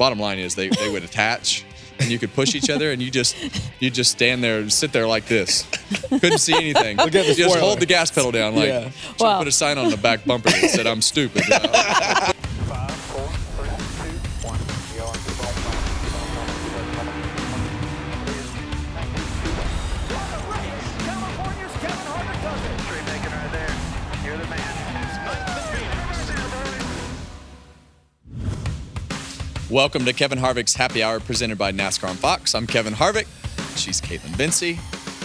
bottom line is they would attach, and you could push each other, and you just stand there and sit there like this. Couldn't see anything. Look at the just spoiler. hold the gas pedal down. Like, Yeah. should have put a sign on the back bumper that said, "I'm stupid." 5, 4, 3, 2, 1. We are California's Kevin Harvick does it. Straight naked right there. You're the man. Welcome to Kevin Harvick's Happy Hour presented by NASCAR on Fox. I'm Kevin Harvick. She's Kaitlyn Vincie.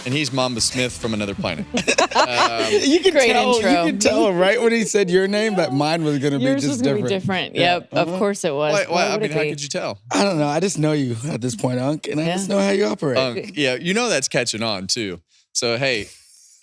And he's Mamba Smith from another planet. You can Great tell, intro. You can tell right when he said your name that mine was going to be Yours just was going to different. be different. Yeah. Yep, of course it was. Why, I would mean, it how be? could you tell? I don't know. I just know you at this point, Unc, and I just know how you operate. Yeah, you know that's catching on too. So hey,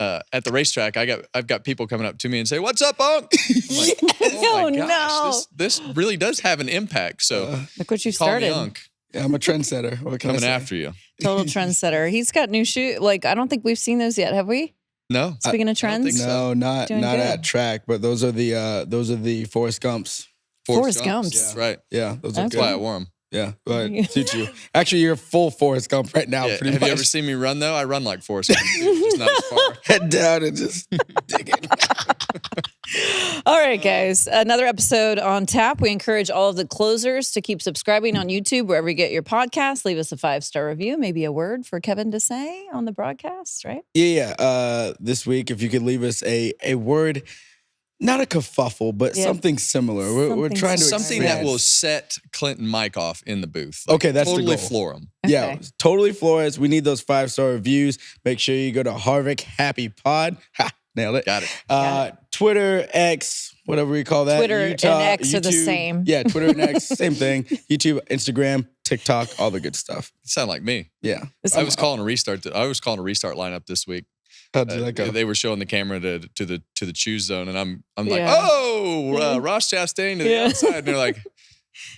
at the racetrack, I've got people coming up to me and say, "What's up, Unc?" I'm like, oh my gosh, this really does have an impact. So Look what you call me started. Unc. Yeah, I'm a trendsetter. What can I Coming say? after you. Total trendsetter. He's got new shoes. Like, I don't think we've seen those yet, have we? No. Speaking of I don't think trends, so. No, not Doing not good. at track, but those are the Forrest Gumps. Forrest Gumps. That's right. Yeah, those are That's That's why I good. wore them. Yeah, go ahead. Suit you. Actually, you're full Forrest Gump right now. Yeah, Pretty have much. you ever seen me run though? I run like Forrest Gump, just not as far. Head down and just dig it. All right, guys. Another episode on tap. We encourage all of the closers to keep subscribing on YouTube, wherever you get your podcast. Leave us a 5-star review, maybe a word for Kevin to say on the broadcast, right? Yeah. This week, if you could leave us a word, not a kerfuffle, but Yeah. something similar. We're Something trying to Something expand. that will set Clint and Mike off in the booth. Okay, that's the totally goal. floor them. Yeah, Okay. totally floor us. We need those 5-star reviews. Make sure you go to Harvick Happy Pod. Ha, nailed it. Got it. Got Twitter, X, whatever we call that. Twitter and Utah, X are the YouTube. same. Yeah, Twitter and X, same thing. YouTube, Instagram, TikTok, all the good stuff. You sound like me. Yeah. I was calling a restart. I was calling a restart lineup this week. How'd that go? They were showing the camera to the choose zone, and I'm like, Yeah. oh, Ross Chastain to the Yeah. outside, and they're like,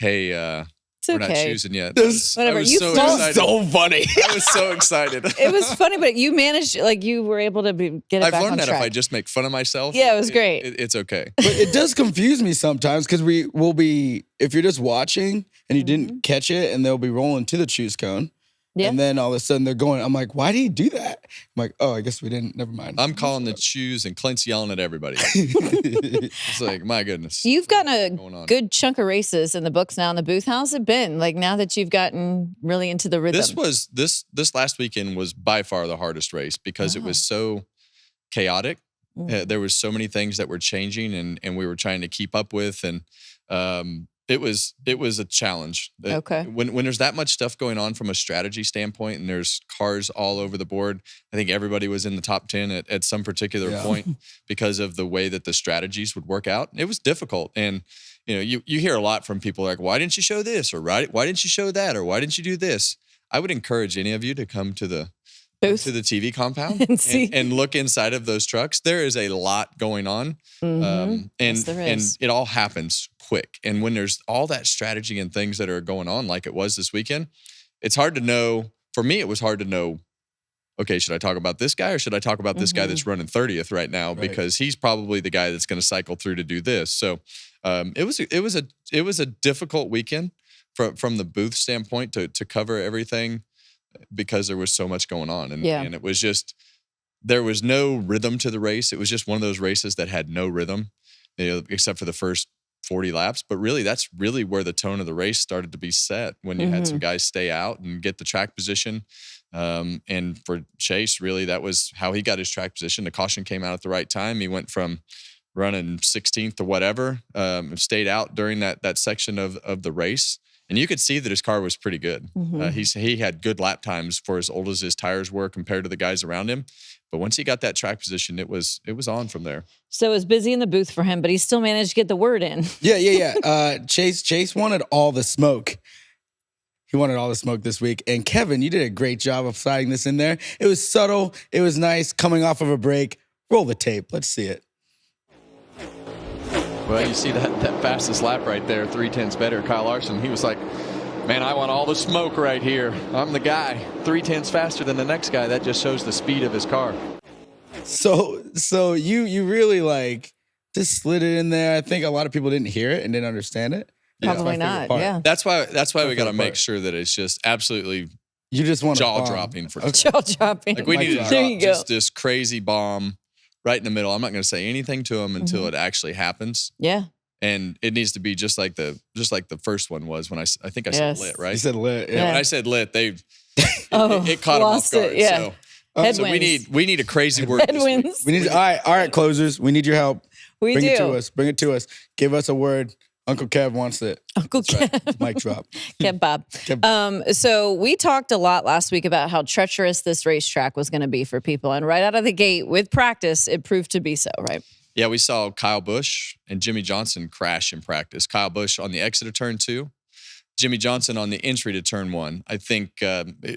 hey, It's we're not okay. choosing yet. This- Whatever. I was You so felt excited. so funny. I was so excited. It was funny, but you managed, like, you were able to get it I've back on learned that track. if I just make fun of myself, Yeah, it was great. It's okay. But it does confuse me sometimes because we will be, if you're just watching and you didn't catch it, and they'll be rolling to the choose cone. Yeah. And then all of a sudden they're going, I'm like, why did he do that? I'm like, oh, I guess we didn't. Never mind. I'm calling the choose, and Clint's yelling at everybody. It's like, my goodness. You've gotten going a on? good chunk of races in the books now in the booth. How's it been? Like, now that you've gotten really into the rhythm. This last weekend was by far the hardest race because it was so chaotic. There was so many things that were changing, and we were trying to keep up with, and it was a challenge. Okay. When there's that much stuff going on from a strategy standpoint, and there's cars all over the board, I think everybody was in the top 10 at some particular point because of the way that the strategies would work out. It was difficult, and you hear a lot from people like, why didn't you show this, or why didn't you show that, or why didn't you do this? I would encourage any of you to come to the Booth. to the TV compound And see. and look inside of those trucks. There is a lot going on, Yes, there and is. it all happens quick. And when there's all that strategy and things that are going on, like it was this weekend, it's hard to know. For me, it was hard to know. Okay, should I talk about this guy, or should I talk about this guy that's running 30th right now, because he's probably the guy that's going to cycle through to do this. So it was a difficult weekend from the booth standpoint to cover everything, because there was so much going on. And it was just, there was no rhythm to the race. It was just one of those races that had no rhythm, except for the first 40 laps. But really, that's really where the tone of the race started to be set, when you had some guys stay out and get the track position. And for Chase, really, that was how he got his track position. The caution came out at the right time. He went from running 16th to whatever, stayed out during that section of the race. And you could see that his car was pretty good. He had good lap times for as old as his tires were compared to the guys around him. But once he got that track position, it was on from there. So it was busy in the booth for him, but he still managed to get the word in. Yeah. Chase wanted all the smoke. He wanted all the smoke this week. And Kevin, you did a great job of sliding this in there. It was subtle. It was nice, coming off of a break. Roll the tape. Let's see it. Well, you see that fastest lap right there, 3/10 better. Kyle Larson, he was like, man, I want all the smoke right here. I'm the guy. 3/10 faster than the next guy. That just shows the speed of his car. So you really just slid it in there. I think a lot of people didn't hear it and didn't understand it. Probably my favorite not. part. Yeah. That's why we got to favorite make part. sure that it's just absolutely You just want jaw dropping for Jaw dropping. like we need to There drop you go. just this crazy bomb right in the middle. I'm not going to say anything to him until Mm-hmm. it actually happens. Yeah. And it needs to be just like the first one was when I think I Yes. said lit, right? You said lit. Yeah, Yeah. when I said lit, it caught them off lost guard. it. Yeah. So Headwinds. we need a crazy word this week. Headwinds. We need. All right, closers. We need your help. We Bring it to do. us. Bring it to us. Give us a word. Uncle Kev wants it. Uncle Kev. Mic drop. Kev Bob. Kev. So we talked a lot last week about how treacherous this racetrack was going to be for people. And right out of the gate with practice, it proved to be so, right? Yeah, we saw Kyle Busch and Jimmy Johnson crash in practice. Kyle Busch on the exit of turn 2, Jimmy Johnson on the entry to turn 1. I think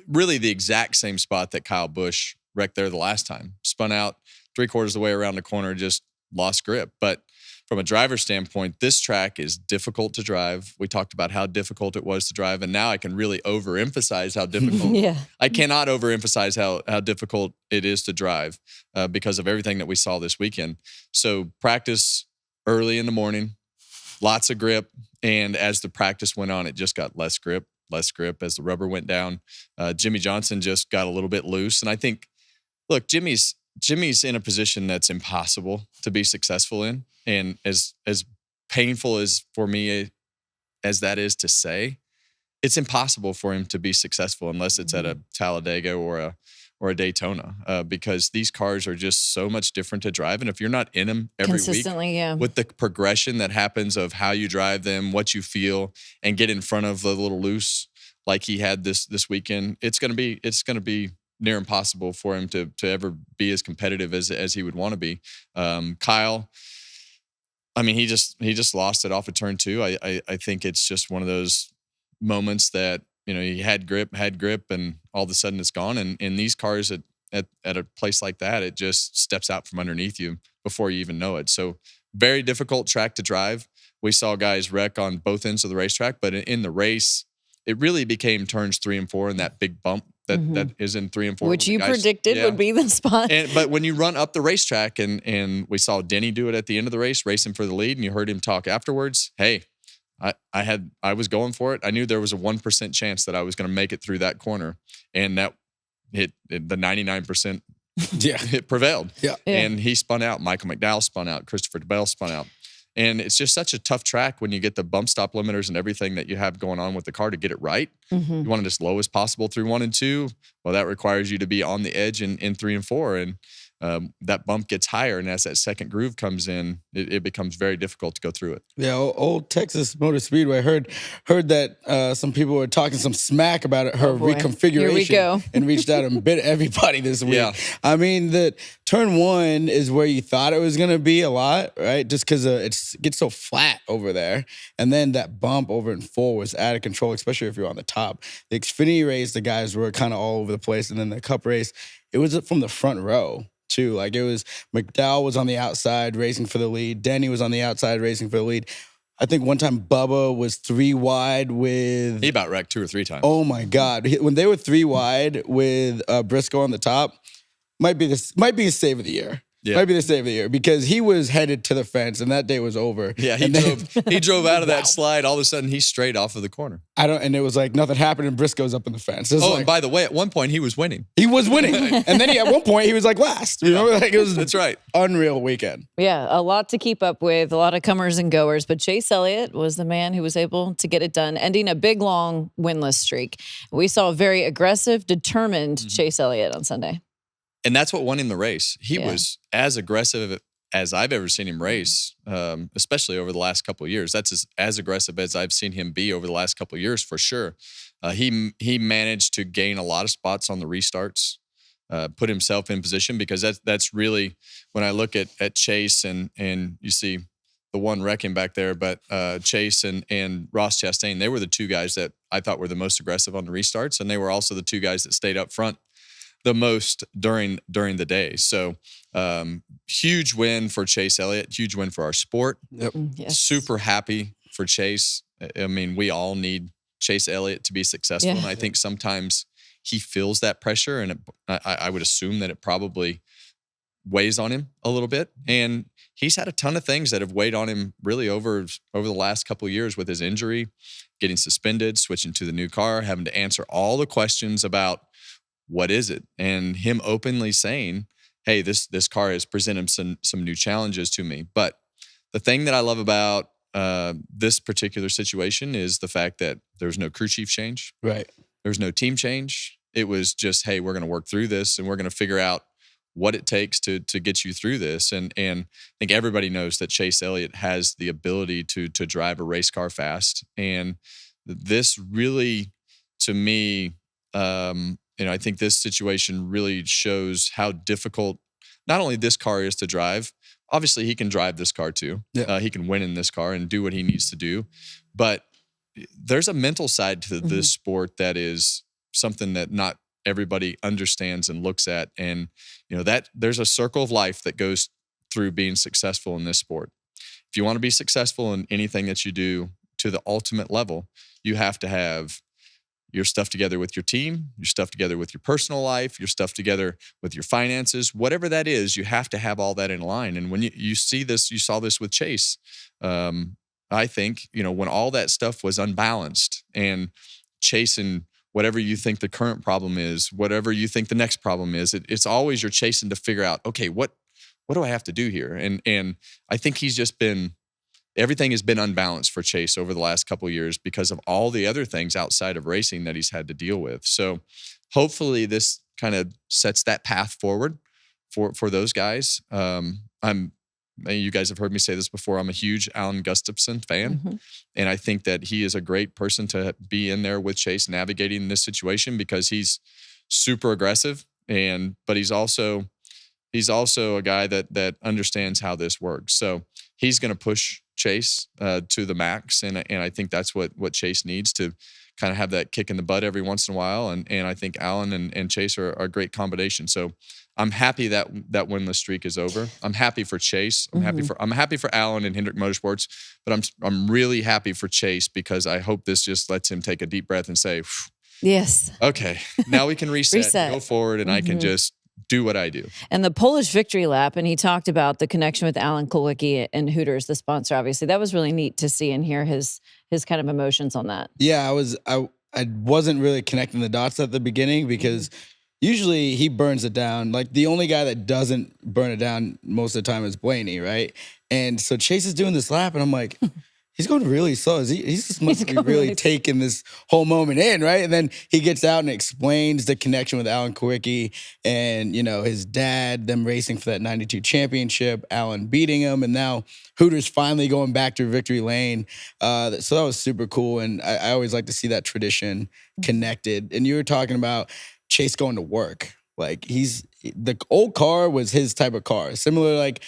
really the exact same spot that Kyle Busch wrecked there the last time. Spun out 3/4 of the way around the corner, just lost grip. But from a driver's standpoint, this track is difficult to drive. We talked about how difficult it was to drive, and now I can really overemphasize how difficult. Yeah. I cannot overemphasize how difficult it is to drive because of everything that we saw this weekend. So practice early in the morning, lots of grip, and as the practice went on, it just got less grip as the rubber went down. Jimmy Johnson just got a little bit loose, and I think, look, Jimmy's in a position that's impossible to be successful in. And as painful as for me as that is to say, it's impossible for him to be successful unless it's at a Talladega or a Daytona, because these cars are just so much different to drive. And if you're not in them every week, Consistently, yeah. with the progression that happens of how you drive them, what you feel, and get in front of the little loose like he had this weekend, it's gonna be near impossible for him to ever be as competitive as he would want to be. Kyle, I mean, he just lost it off of turn 2. I think it's just one of those moments that, he had grip, and all of a sudden it's gone. And in these cars at a place like that, it just steps out from underneath you before you even know it. So very difficult track to drive. We saw guys wreck on both ends of the racetrack, but in the race, it really became turns 3 and 4 and that big bump that is in 3 and 4. Which you predicted would be the spot. But when you run up the racetrack and we saw Denny do it at the end of the race, racing for the lead, and you heard him talk afterwards, hey, I was going for it. I knew there was a 1% chance that I was going to make it through that corner, and that the 99% it prevailed. Yeah. And he spun out. Michael McDowell spun out. Christopher DeBell spun out. And it's just such a tough track when you get the bump stop limiters and everything that you have going on with the car to get it right. Mm-hmm. You want it as low as possible through 1 and 2. Well, that requires you to be on the edge in 3 and 4. And that bump gets higher. And as that second groove comes in, it becomes very difficult to go through it. Yeah, old Texas Motor Speedway. Heard that some people were talking some smack about it, her boy. reconfiguration. Here we go. And reached out and bit everybody this week. Yeah. I mean, the turn 1 is where you thought it was going to be a lot, right? Just because it gets so flat over there. And then that bump over in 4 was out of control, especially if you're on the top. The Xfinity race, the guys were kind of all over the place. And then the Cup race, it was from the front row too. Like it was, McDowell was on the outside racing for the lead. Denny was on the outside racing for the lead. I think one time Bubba was 3 wide with... He about wrecked 2 or 3 times. Oh my God. When they were 3 wide with Briscoe on the top, might be his save of the year. Yeah. Might be the save of the year because he was headed to the fence and that day was over. Yeah, he drove out of that slide. All of a sudden, he's straight off of the corner. And it was like nothing happened and Briscoe's up in the fence. And by the way, at one point, he was winning. He was winning. And then at one point, he was like last. You know, like it was That's right. Unreal weekend. Yeah, a lot to keep up with, a lot of comers and goers. But Chase Elliott was the man who was able to get it done, ending a big, long winless streak. We saw a very aggressive, determined Chase Elliott on Sunday. And that's what won him the race. He was as aggressive as I've ever seen him race, especially over the last couple of years. That's as aggressive as I've seen him be over the last couple of years, for sure. He managed to gain a lot of spots on the restarts, put himself in position, because that's really, when I look at Chase and you see the one wrecking back there, but Chase and Ross Chastain, they were the 2 guys that I thought were the most aggressive on the restarts, and they were also the 2 guys that stayed up front the most during the day. So huge win for Chase Elliott, huge win for our sport. Yep. Yes. Super happy for Chase. I mean, we all need Chase Elliott to be successful. Yeah. And I think sometimes he feels that pressure, and I would assume that it probably weighs on him a little bit. And he's had a ton of things that have weighed on him really over the last couple of years with his injury, getting suspended, switching to the new car, having to answer all the questions about what is it, and him openly saying, hey, this car has presented some new challenges to me. But the thing that I love about this particular situation is the fact that there's no crew chief change. Right. There's no team change. It was just, hey, we're going to work through this and we're going to figure out what it takes to get you through this. And I think everybody knows that Chase Elliott has the ability to drive a race car fast. And this really, to me, I think this situation really shows how difficult not only this car is to drive. Obviously, he can drive this car too. Yeah. He can win in this car and do what he needs to do. But there's a mental side to this sport that is something that not everybody understands and looks at. And, that there's a circle of life that goes through being successful in this sport. If you want to be successful in anything that you do to the ultimate level, you have to have your stuff together with your team, your stuff together with your personal life, your stuff together with your finances, whatever that is, you have to have all that in line. And when you see this, you saw this with Chase. I think, when all that stuff was unbalanced and chasing whatever you think the current problem is, whatever you think the next problem is, it's always you're chasing to figure out, okay, what do I have to do here? And I think he's just been, everything has been unbalanced for Chase over the last couple of years because of all the other things outside of racing that he's had to deal with. So hopefully this kind of sets that path forward for those guys. You guys have heard me say this before. I'm a huge Alan Gustafson fan. And I think that he is a great person to be in there with Chase navigating this situation because he's super aggressive but he's also a guy that understands how this works. So he's going to push Chase to the max. And I think that's what Chase needs to kind of have that kick in the butt every once in a while. And I think Alan and Chase are a great combination. So I'm happy that winless streak is over. I'm happy for Chase. I'm happy for Alan and Hendrick Motorsports, but I'm really happy for Chase because I hope this just lets him take a deep breath and say, yes, okay, now we can reset. Go forward, and I can just do what I do. And the Polish victory lap, and he talked about the connection with Alan Kulwicki and Hooters, the sponsor, obviously. That was really neat to see and hear his kind of emotions on that. Yeah, I wasn't really connecting the dots at the beginning because usually he burns it down. Like the only guy that doesn't burn it down most of the time is Blaney, right? And so Chase is doing this lap, and I'm like, he's going really slow. He just must be really taking this whole moment in, right? And then he gets out and explains the connection with Alan Kulwicki and, his dad, them racing for that 92 championship, Alan beating him, and now Hooters finally going back to victory lane. So that was super cool, and I always like to see that tradition connected. And you were talking about Chase going to work. Like the old car was his type of car. Similar like,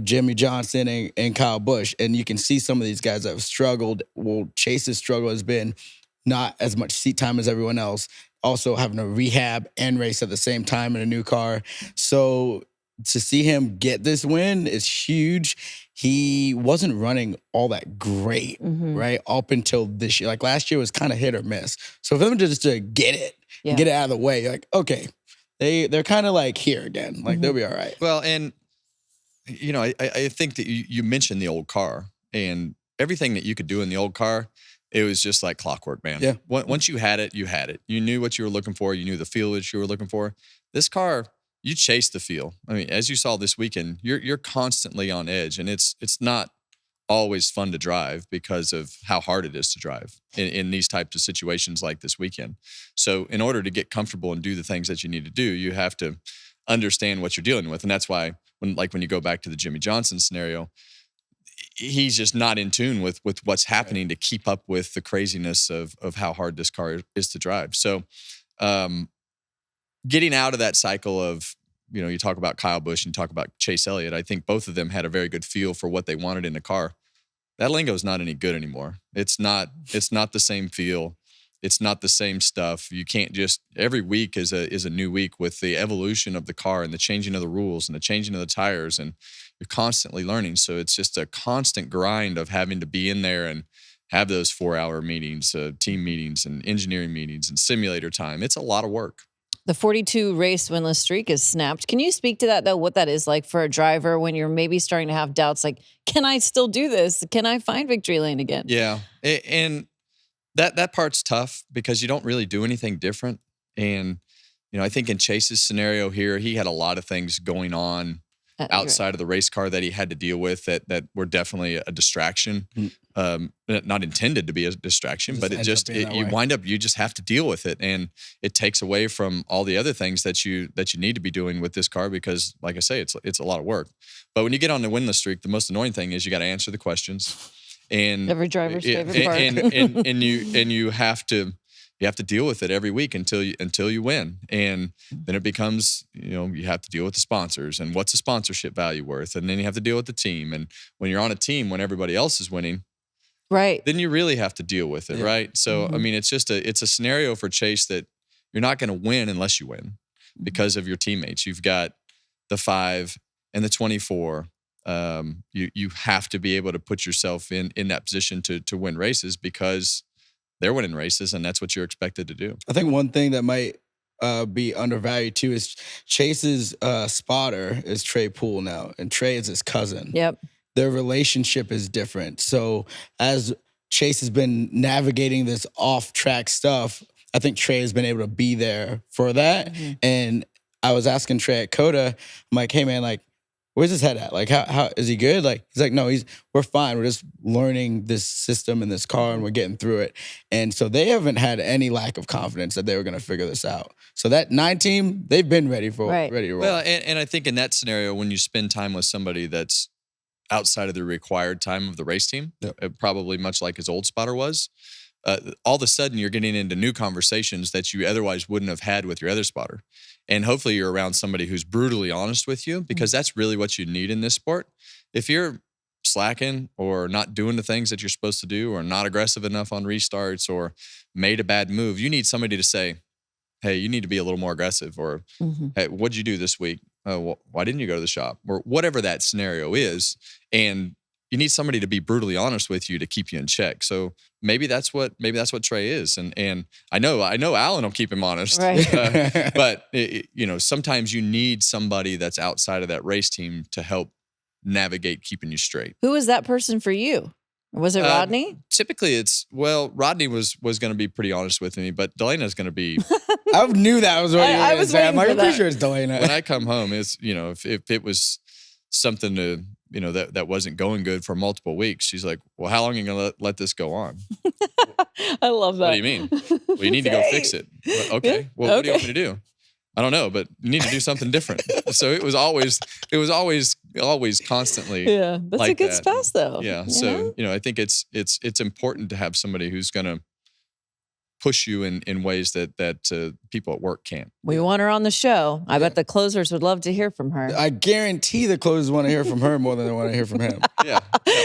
Jimmy Johnson and Kyle Busch. And you can see some of these guys that have struggled. Well, Chase's struggle has been not as much seat time as everyone else. Also having to rehab and race at the same time in a new car. So to see him get this win is huge. He wasn't running all that great, right? Up until this year. Like last year was kind of hit or miss. So for them just to get it, get it out of the way, you're like, okay, they're kind of like here again. Like they'll be all right. Well, and I think that you mentioned the old car and everything that you could do in the old car. It was just like clockwork, man. Yeah. Once you had it, you had it. You knew what you were looking for. You knew the feel that you were looking for. This car, you chase the feel. I mean, as you saw this weekend, you're constantly on edge, and it's not always fun to drive because of how hard it is to drive in these types of situations like this weekend. So in order to get comfortable and do the things that you need to do, you have to understand what you're dealing with. And that's why when you go back to the Jimmy Johnson scenario, he's just not in tune with what's happening to keep up with the craziness of how hard this car is to drive. So getting out of that cycle of, you talk about Kyle Busch and you talk about Chase Elliott, I think both of them had a very good feel for what they wanted in the car. That lingo is not any good anymore. It's not the same feel. It's not the same stuff. You can't just, every week is a new week with the evolution of the car and the changing of the rules and the changing of the tires, and you're constantly learning. So it's just a constant grind of having to be in there and have those 4-hour meetings, team meetings and engineering meetings and simulator time. It's a lot of work. The 42 race winless streak is snapped. Can you speak to that, though, what that is like for a driver when you're maybe starting to have doubts like, can I still do this? Can I find victory lane again? Yeah. And that part's tough because you don't really do anything different. And, I think in Chase's scenario here, he had a lot of things going on outside of the race car that he had to deal with that were definitely a distraction. Not intended to be a distraction, but you just have to deal with it, and it takes away from all the other things that you need to be doing with this car because, like I say, it's a lot of work. But when you get on the winless streak, the most annoying thing is you got to answer the questions, and every driver's favorite part, and you have to deal with it every week until you win, and then it becomes you have to deal with the sponsors and what's the sponsorship value worth, and then you have to deal with the team, and when you're on a team when everybody else is winning. Right. Then you really have to deal with it, right? So, I mean, it's a scenario for Chase that you're not going to win unless you win because of your teammates. You've got the 5 and the 24. You have to be able to put yourself in that position to win races because they're winning races, and that's what you're expected to do. I think one thing that might be undervalued too is Chase's spotter is Trey Poole now, and Trey is his cousin. Yep. Their relationship is different. So as Chase has been navigating this off-track stuff, I think Trey has been able to be there for that. And I was asking Trey at Coda, I'm like, hey man, like, where's his head at? Like, how is he good? Like, he's like, no, we're fine. We're just learning this system in this car and we're getting through it. And so they haven't had any lack of confidence that they were going to figure this out. So that 9 team, they've been ready to roll. Well, and I think in that scenario, when you spend time with somebody that's outside of the required time of the race team, probably much like his old spotter was, all of a sudden you're getting into new conversations that you otherwise wouldn't have had with your other spotter. And hopefully you're around somebody who's brutally honest with you because that's really what you need in this sport. If you're slacking or not doing the things that you're supposed to do or not aggressive enough on restarts or made a bad move, you need somebody to say, hey, you need to be a little more aggressive, or hey, what'd you do this week? Well, why didn't you go to the shop? Or whatever that scenario is. And you need somebody to be brutally honest with you to keep you in check. So maybe that's what Trey is. And I know Alan will keep him honest. Right. But sometimes you need somebody that's outside of that race team to help navigate keeping you straight. Who was that person for you? Was it Rodney? Typically Rodney was going to be pretty honest with me, but Delena's going to be. I knew that was what you were I going to was say. I'm waiting like, for I'm pretty that. sure it's Delana. When I come home, it's, if it was something to, that wasn't going good for multiple weeks, she's like, well, how long are you going to let this go on? I love that. What do you mean? Well, you need to go fix it. Well, okay. Well, what do you want me to do? I don't know, but you need to do something different. So it was always constantly. Yeah, that's like a good that. spouse, though. Yeah. So, I think it's important to have somebody who's going to push you in ways that people at work can't. We want her on the show. I bet the closers would love to hear from her. I guarantee the closers want to hear from her more than they want to hear from him. Yeah.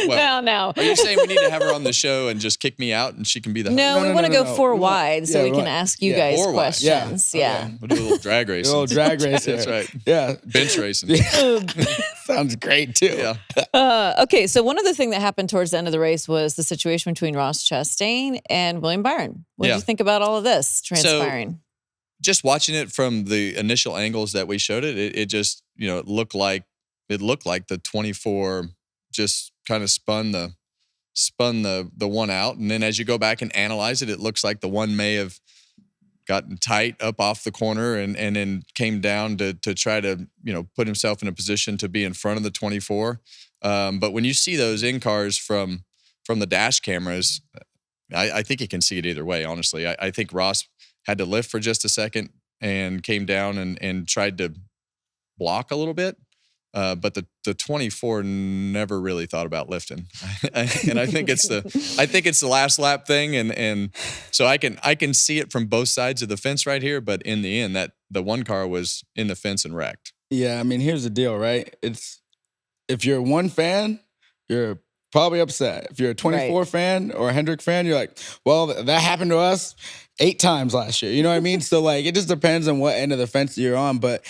Well, now. are you saying we need to have her on the show and just kick me out and she can be the host? No, we want to go 4 wide so we we can want- ask you guys 4 wide. questions. Yeah. We'll do a little drag race. A little drag race. That's here. right. Yeah. Bench racing. Sounds great too. Yeah. Okay, so one other thing that happened towards the end of the race was the situation between Ross Chastain and William Byron. What did you think about all of this transpiring? Just watching it from the initial angles that we showed it just, it looked like the 24 just kind of spun the one out. And then as you go back and analyze it, it looks like the one may have gotten tight up off the corner and then came down to try to, put himself in a position to be in front of the 24. But when you see those in-cars from the dash cameras, I think you can see it either way, honestly. I think Ross had to lift for just a second and came down and tried to block a little bit. But the 24 never really thought about lifting. And I think it's the last lap thing. And so I can see it from both sides of the fence right here. But in the end, that the one car was in the fence and wrecked. Yeah, I mean, here's the deal, right? It's if you're one fan, you're probably upset. If you're a 24 fan or a Hendrick fan, you're like, well, that happened to us 8 times last year. You know what I mean? So like, it just depends on what end of the fence you're on. But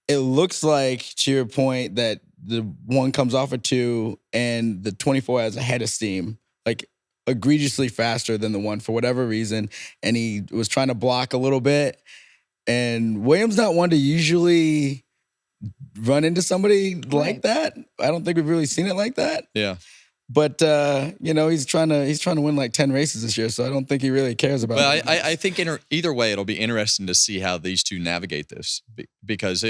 it looks like, to your point, that the one comes off of 2 and the 24 has a head of steam, like egregiously faster than the one for whatever reason. And he was trying to block a little bit. And Williams not one to usually run into somebody like that. I don't think we've really seen it like that. Yeah. But he's trying to win like 10 races this year, so I don't think he really cares about Well, it. I think either way, it'll be interesting to see how these two navigate this because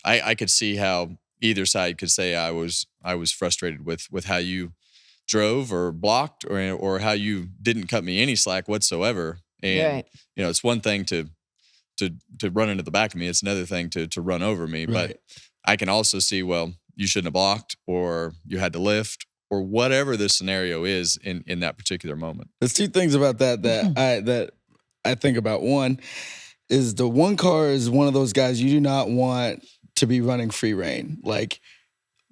I could see how either side could say I was frustrated with how you drove or blocked or how you didn't cut me any slack whatsoever. And it's one thing to run into the back of me. It's another thing to run over me. Right. But I can also see, well, you shouldn't have blocked or you had to lift or whatever the scenario is in that particular moment. There's two things about that I think about. One is the one car is one of those guys you do not want to be running free reign. Like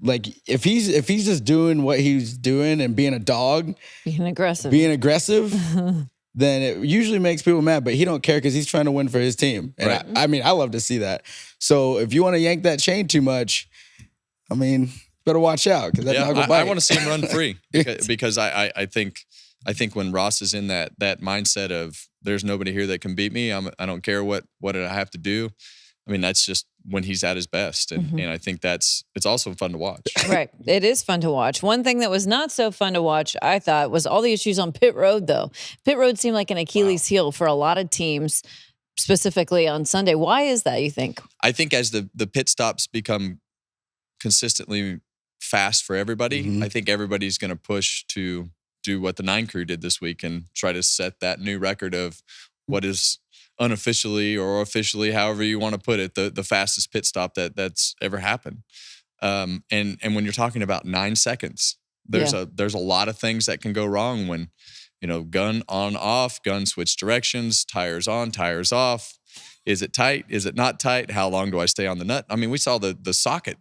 if he's just doing what he's doing and being a dog, being aggressive, then it usually makes people mad. But he don't care because he's trying to win for his team. And Right. I love to see that. So if you want to yank that chain too much, better watch out because that dog will bite. I want to see him run free because I think when Ross is in that mindset of there's nobody here that can beat me. I don't care what I have to do. That's just when he's at his best. And I think it's also fun to watch. Right. It is fun to watch. One thing that was not so fun to watch, I thought, was all the issues on pit road, though. Pit road seemed like an Achilles heel for a lot of teams, specifically on Sunday. Why is that, you think? I think as the pit stops become consistently fast for everybody, I think everybody's going to push to do what the 9 crew did this week and try to set that new record of what is unofficially or officially, however you want to put it, the fastest pit stop that's ever happened. And when you're talking about 9 seconds, there's a lot of things that can go wrong when, gun on, off, gun switch directions, tires on, tires off. Is it tight? Is it not tight? How long do I stay on the nut? We saw the socket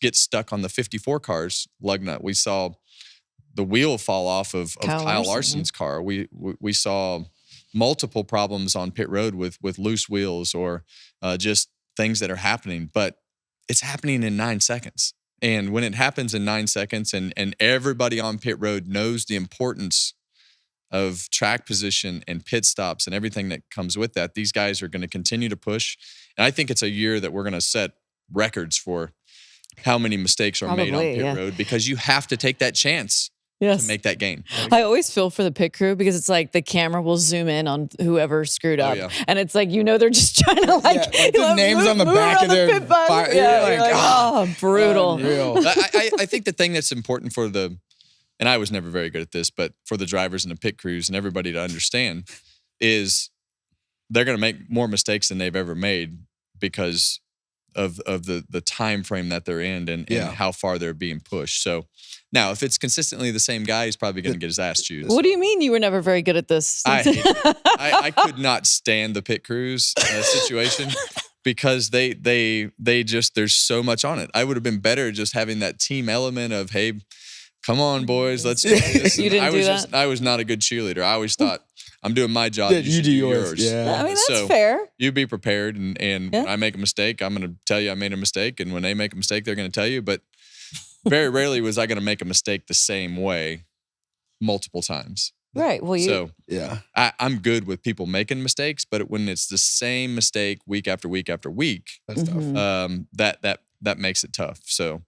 get stuck on the 54 car's lug nut. We saw the wheel fall off of Kyle Larson's car. We saw multiple problems on pit road with loose wheels or just things that are happening, but it's happening in 9 seconds. And when it happens in 9 seconds and everybody on pit road knows the importance of track position and pit stops and everything that comes with that, these guys are going to continue to push. And I think it's a year that we're going to set records for how many mistakes are made on pit road because you have to take that chance to make that gain. I always feel for the pit crew because it's like the camera will zoom in on whoever screwed up. And it's like, they're just trying to the names on the back of their fire. Brutal. I think the thing that's important for and I was never very good at this, but for the drivers and the pit crews and everybody to understand is they're going to make more mistakes than they've ever made because of the time frame that they're in and how far they're being pushed. So now, if it's consistently the same guy, he's probably going to get his ass chewed. What do you mean you were never very good at this? I could not stand the pit crews situation because they just there's so much on it. I would have been better just having that team element of, hey, come on, boys, let's do this. You didn't do that? I was not a good cheerleader. I always thought, I'm doing my job. You do yours. Yeah. That's fair. You be prepared. And when I make a mistake, I'm going to tell you I made a mistake. And when they make a mistake, they're going to tell you. But very rarely was I going to make a mistake the same way multiple times. Right. Well, I'm good with people making mistakes, but when it's the same mistake week after week after week, that's tough. That makes it tough. So.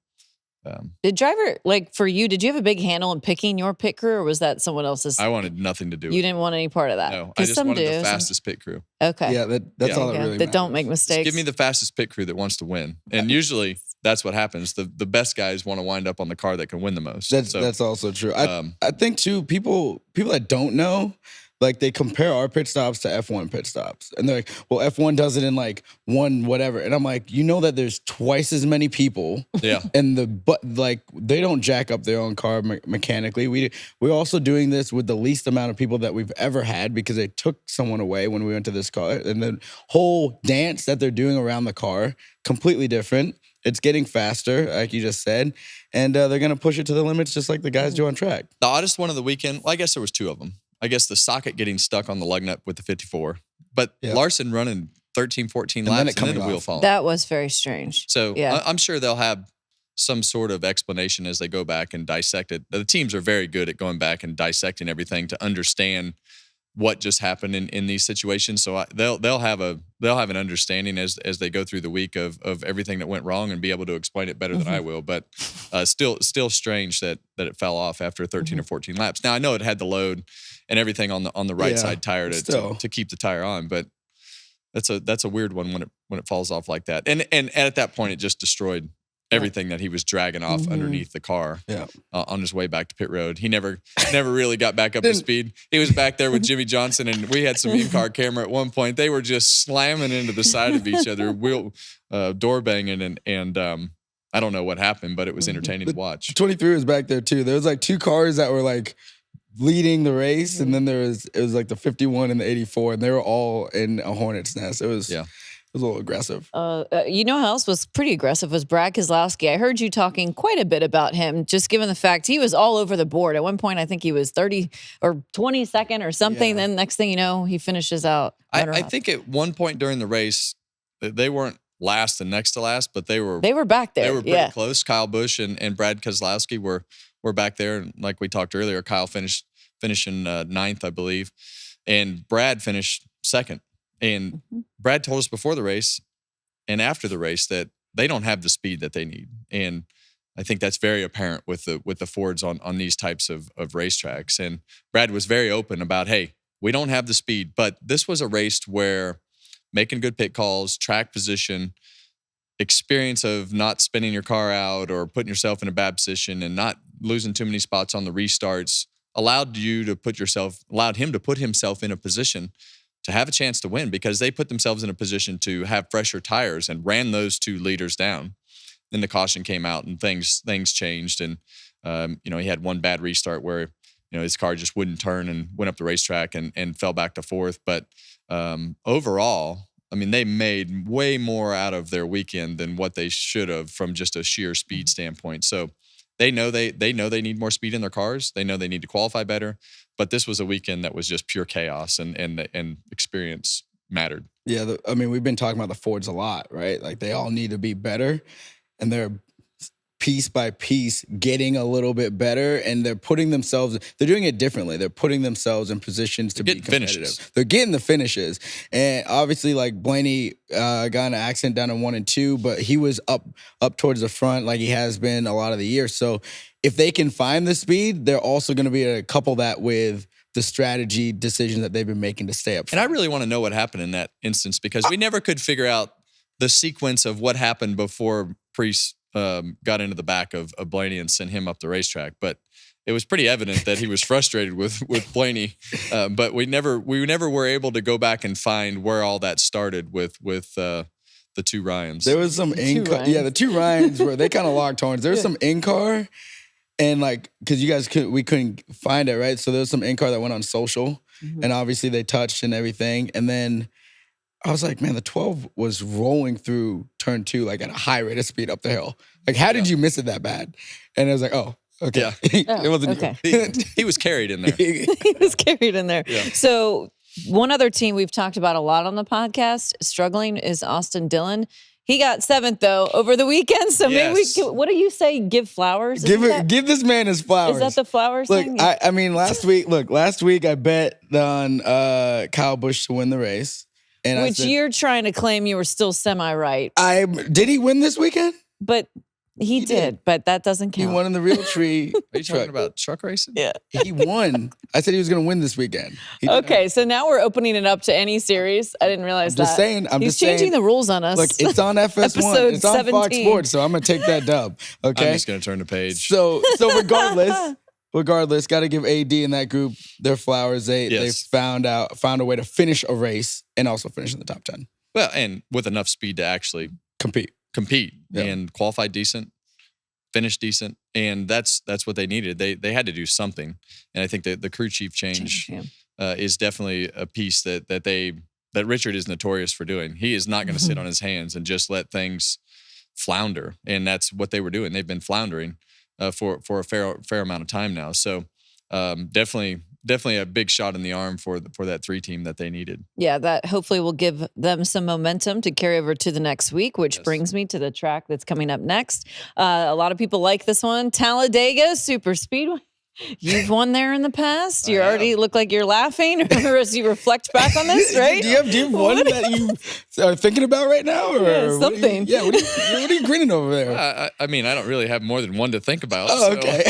Did driver, for you, did you have a big handle in picking your pit crew or was that someone else's? I wanted nothing to do with it. You didn't want any part of that? No, I just wanted the fastest pit crew. Okay. Yeah, that's all that really matters. That don't make mistakes. Just give me the fastest pit crew that wants to win. And usually that's what happens. The best guys want to wind up on the car that can win the most. That's also true. I think too, people that don't know, they compare our pit stops to F1 pit stops. And they're like, well, F1 does it in one whatever. And I'm like, that there's twice as many people. Yeah. And they don't jack up their own car mechanically. We're also doing this with the least amount of people that we've ever had because they took someone away when we went to this car. And the whole dance that they're doing around the car, completely different. It's getting faster, like you just said. And they're going to push it to the limits just like the guys do on track. The oddest one of the weekend, I guess there was 2 of them. I guess the socket getting stuck on the lug nut with the 54. But Larson running 13, 14 laps and then the wheel falling. That was very strange. So I'm sure they'll have some sort of explanation as they go back and dissect it. The teams are very good at going back and dissecting everything to understand what just happened in these situations. So they'll have a they'll have an understanding as they go through the week of everything that went wrong and be able to explain it better than I will. But still strange that it fell off after 13 or 14 laps. Now I know it had the load and everything on the right side tire to keep the tire on, but that's a weird one when it falls off like that. And at that point, it just destroyed everything that he was dragging off underneath the car on his way back to pit road. He never really got back up to speed. He was back there with Jimmy Johnson, and we had some in-car camera at one point. They were just slamming into the side of each other, door banging, and I don't know what happened, but it was entertaining to watch. 23 was back there too. There was like 2 cars that were like leading the race, and then it was like the 51 and the 84, and they were all in a hornet's nest. It was a little aggressive. You know who else was pretty aggressive was Brad Keselowski. I heard you talking quite a bit about him, just given the fact he was all over the board. At one point, I think he was 30 or 22nd or something. Then next thing you know, he finishes out. I think at one point during the race, they weren't last and next to last, but they were back there. They were pretty close. Kyle Busch and Brad Keselowski were back there. And like we talked earlier, Kyle finishing ninth, I believe, and Brad finished second. And Brad told us before the race and after the race that they don't have the speed that they need. And I think that's very apparent with the Fords on these types of racetracks. And Brad was very open about, hey, we don't have the speed, but this was a race where making good pit calls, track position, experience of not spinning your car out or putting yourself in a bad position and not losing too many spots on the restarts allowed him to put himself in a position to have a chance to win, because they put themselves in a position to have fresher tires and ran those 2 leaders down. Then the caution came out and things changed. And, he had one bad restart where, his car just wouldn't turn and went up the racetrack and fell back to 4th. But overall, I mean, they made way more out of their weekend than what they should have from just a sheer speed standpoint. So they know they need more speed in their cars. They know they need to qualify better. But this was a weekend that was just pure chaos, and experience mattered. Yeah, we've been talking about the Fords a lot, right? Like they all need to be better, and they're piece by piece getting a little bit better, and they're doing it differently. They're putting themselves in positions to be competitive. Finishes. They're getting the finishes. And obviously, like Blaney got in an accident down in 1 and 2, but he was up towards the front like he has been a lot of the year. So if they can find the speed, they're also going to be able to couple that with the strategy decisions that they've been making to stay up front. And I really want to know what happened in that instance, because we never could figure out the sequence of what happened before Priest got into the back of Blaney and sent him up the racetrack. But it was pretty evident that he was frustrated with Blaney. But we never were able to go back and find where all that started with the 2 Ryans. There was some in-car. Yeah, the 2 Ryans were, they kind of locked horns. There was some in-car, and like, because you guys we couldn't find it, right? So there was some in-car that went on social, and obviously they touched and everything. And then I was like, man, the 12 was rolling through turn 2 like at a high rate of speed up the hill. Like, how did you miss it that bad? And I was like, oh, okay. Yeah. It wasn't okay. He was carried in there. He was carried in there. Yeah. So one other team we've talked about a lot on the podcast struggling is Austin Dillon. He got 7th though over the weekend. So maybe what do you say? Give flowers? Give this man his flowers. Is that the flowers look, thing? I mean, last week I bet on Kyle Busch to win the race. And which you're trying to claim you were still semi-right. Did he win this weekend? But he did, but that doesn't count. He won in the real tree. Are you talking about truck racing? Yeah. He won. I said he was going to win this weekend. Okay, so now we're opening it up to any series. I didn't realize that. He's changing the rules on us. Look, it's on FS1. It's on 17. Fox Sports, so I'm going to take that dub. Okay? I'm just going to turn the page. So regardless, got to give AD and that group their flowers. They found a way to finish a race and also finish in the top 10. Well, and with enough speed to actually compete and qualify decent, finish decent, and that's what they needed. They had to do something, and I think that the crew chief change is definitely a piece that Richard is notorious for doing. He is not going to sit on his hands and just let things flounder, and that's what they were doing. They've been floundering for a fair amount of time now. So definitely a big shot in the arm for that 3 team that they needed. Yeah, that hopefully will give them some momentum to carry over to the next week, which brings me to the track that's coming up next. A lot of people like this one, Talladega Superspeedway. You've won there in the past. You I already have. look like you're laughing as you reflect back on this, right? Do you have one that you are thinking about right now? Or Yeah, what are you- something. what are you grinning over there? I mean, I don't really have more than one to think about. Oh, so. okay.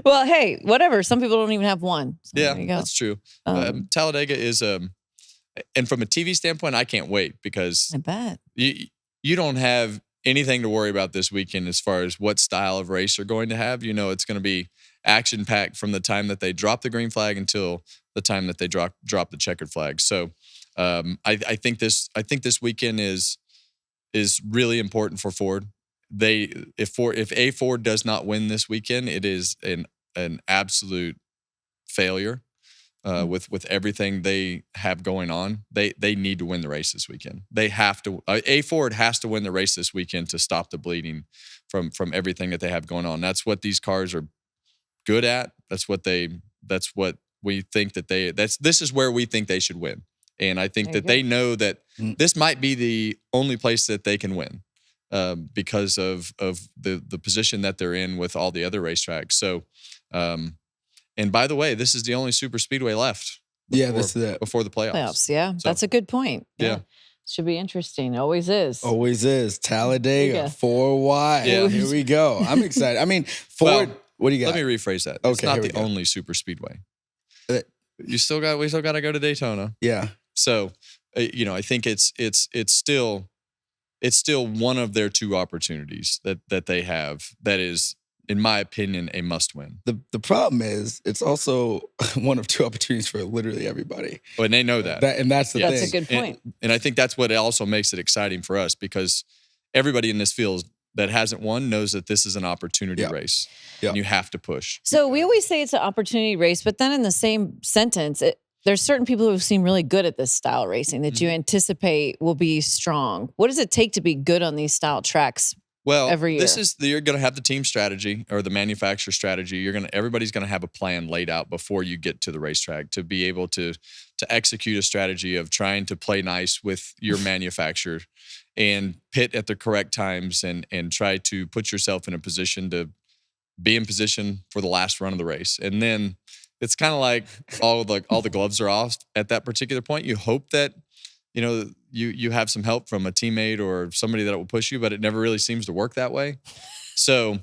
Well, hey, whatever. Some people don't even have one. So Yeah, there you go. that's true. Um, Talladega is and from a TV standpoint, I can't wait because I bet. you don't have anything to worry about this weekend as far as what style of race you're going to have. You know, it's going to be action packed from the time that they drop the green flag until the time that they drop the checkered flag. So I think this weekend is really important for Ford. If Ford does not win this weekend, it is an absolute failure. With everything they have going on, they need to win the race this weekend. They have to. Ford has to win the race this weekend to stop the bleeding from everything that they have going on. That's what these cars are good at. That's what we think that this is where we think they should win. And I think that they know that this might be the only place that they can win because of the position that they're in with all the other racetracks. So. And by the way, this is the only super speedway left. This is it. Before the playoffs. Yeah, So, that's a good point. Yeah. Should be interesting. Always is. Always is. Talladega, Yeah. 4Y. Yeah. Here we go. I'm excited. I mean, Ford, Well, what do you got? Let me rephrase that. Okay, It's not here we the go. only super speedway. Uh, We still got to go to Daytona. Yeah. So, I think it's still one of their two opportunities that they have that is, in my opinion, a must win. The problem is it's also one of two opportunities for literally everybody. And they know that. And that's the That's thing. a good point. And I think that's what also makes it exciting for us because everybody in this field that hasn't won knows that this is an opportunity Yeah. race. Yeah. And you have to push. So we always say it's an opportunity race, but then in the same sentence, there's certain people who seem really good at this style racing that you anticipate will be strong. What does it take to be good on these style tracks? Well, Every year. You're going to have the team strategy or the manufacturer strategy. Everybody's going to have a plan laid out before you get to the racetrack to be able to execute a strategy of trying to play nice with your manufacturer and pit at the correct times and try to put yourself in a position to be in position for the last run of the race. And then it's kind of like all the gloves are off at that particular point. You hope that you have some help from a teammate or somebody that will push you, but it never really seems to work that way. So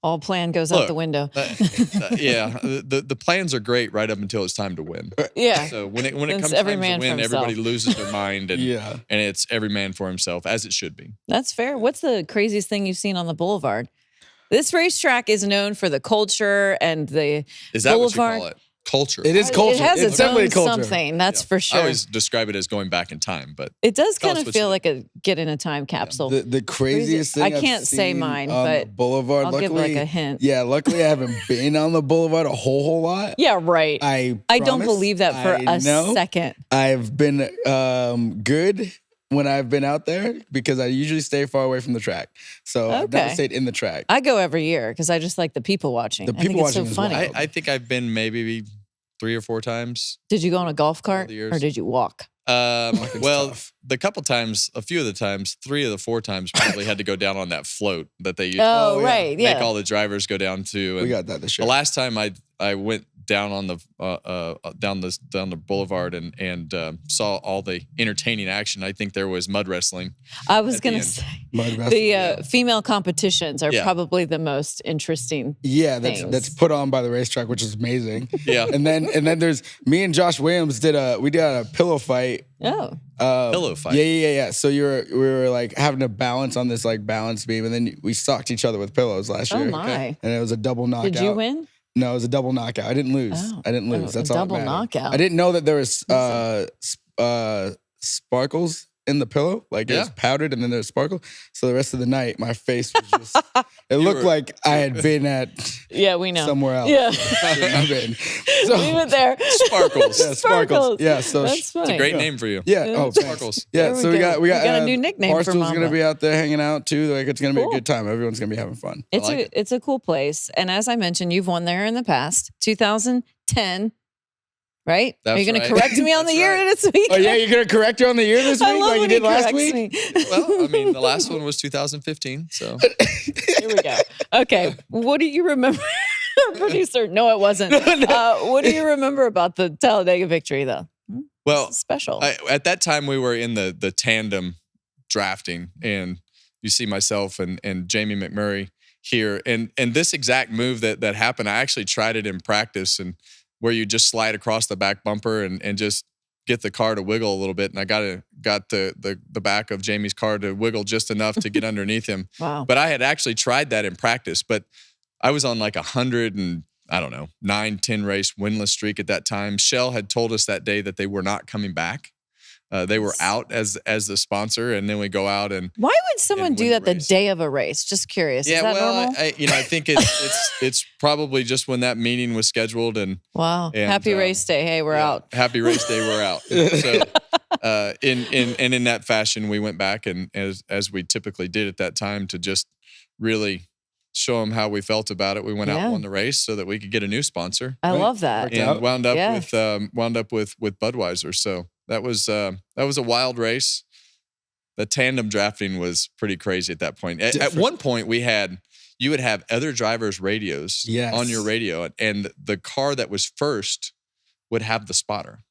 All plan goes out the window. The plans are great right up until it's time to win. Yeah. So when it It's comes every time man to for win, himself. everybody loses their mind, and Yeah. and it's every man for himself, as it should be. That's fair. What's the craziest thing you've seen on the boulevard? This racetrack is known for the culture and the Is that boulevard. what you call it? Culture. It is culture. It has It's its definitely own culture. something, that's for I sure. always describe it as going back in time, but It does Tell kind us of what feel you like a get in a time capsule. The craziest thing I can't I've say seen mine, on but the boulevard. I'll luckily, give like a hint. Yeah, luckily I haven't been on the boulevard a whole lot. Yeah, right. I don't promise. believe that for I a know. second. I've been good when I've been out there because I usually stay far away from the track. So I've never Okay. stayed in the track. I go every year because I just like the people watching. The I think people it's so watching is funny. wild. I think I've been maybe 3 or 4 times. Did you go on a golf cart the years. or did you walk? Well, tough. a few of the times, 3 of the 4 times, probably had to go down on that float that they used Oh, yeah. right. to make Yeah. all the drivers go down to. We And got that this year. the last time I went down on the down the boulevard and saw all the entertaining action, I think there was mud wrestling. I was At the going to end. say Mud wrestling, the yeah. female competitions are Yeah. probably the most interesting. Yeah, things. that's put on by the racetrack, which is amazing. Yeah. and then there's me and Josh Williams did a pillow fight. Oh, Pillow fight. Yeah. So we were like having to balance on this like balance beam, and then we socked each other with pillows last oh year. my. And it was a double knockout. Did you win? No, it was a double knockout. I didn't lose. Oh. I didn't lose. Oh, That's a all. double that mattered. knockout. I didn't know that there was sparkles in the pillow. Like it was Yeah. powdered, and then there was sparkle. So the rest of the night, my face was just. It looked were- like I had been at Yeah, we know. somewhere else. Yeah. Shouldn't have been. So, We went there. Sparkles. yeah, sparkles. Yeah, so That's funny. Great name for you. Yeah. Oh, thanks. Sparkles. Yeah. There we So we go. got a new nickname for Barstool's gonna Mamba. be out there hanging out too. Like it's gonna be Cool. a good time. Everyone's gonna be having fun. It's like it. it's a cool place. And as I mentioned, you've won there in the past. 2010, right? Are you That's going to right. correct me on the That's year right. this week? Oh yeah, you're gonna correct her on the year this week I love like you when he did last corrects week. me. Well, I mean, the last one was 2015. So Here we go. Okay. What do you remember? Producer, no, it wasn't. What do you remember about the Talladega victory, though? well, This is special. at that time we were in the tandem drafting, and you see myself and Jamie McMurray here, and this exact move that happened, I actually tried it in practice, and where you just slide across the back bumper and just get the car to wiggle a little bit, and I got the back of Jamie's car to wiggle just enough to get underneath him. Wow. But I had actually tried that in practice, but I was on like 100 and I don't know 9-10 race winless streak at that time. Shell had told us that day that they were not coming back. They were out as the sponsor, and then we go out and Why would someone and do win that the the race. day of a race? Just curious. yeah, Is that well, normal? I think it's probably just when that meeting was scheduled and Wow. and, Happy race day. Hey, we're out. Happy race day, we're out. So in that fashion, we went back and as we typically did at that time to just really show them how we felt about it. We went out Yeah. and won the race so that we could get a new sponsor. I Right. love that. Worked And out. wound up Yeah. with Budweiser. So that was a wild race. The tandem drafting was pretty crazy at that point. At Different. one point, you would have other drivers' radios Yes. on your radio, and the car that was first would have the spotter.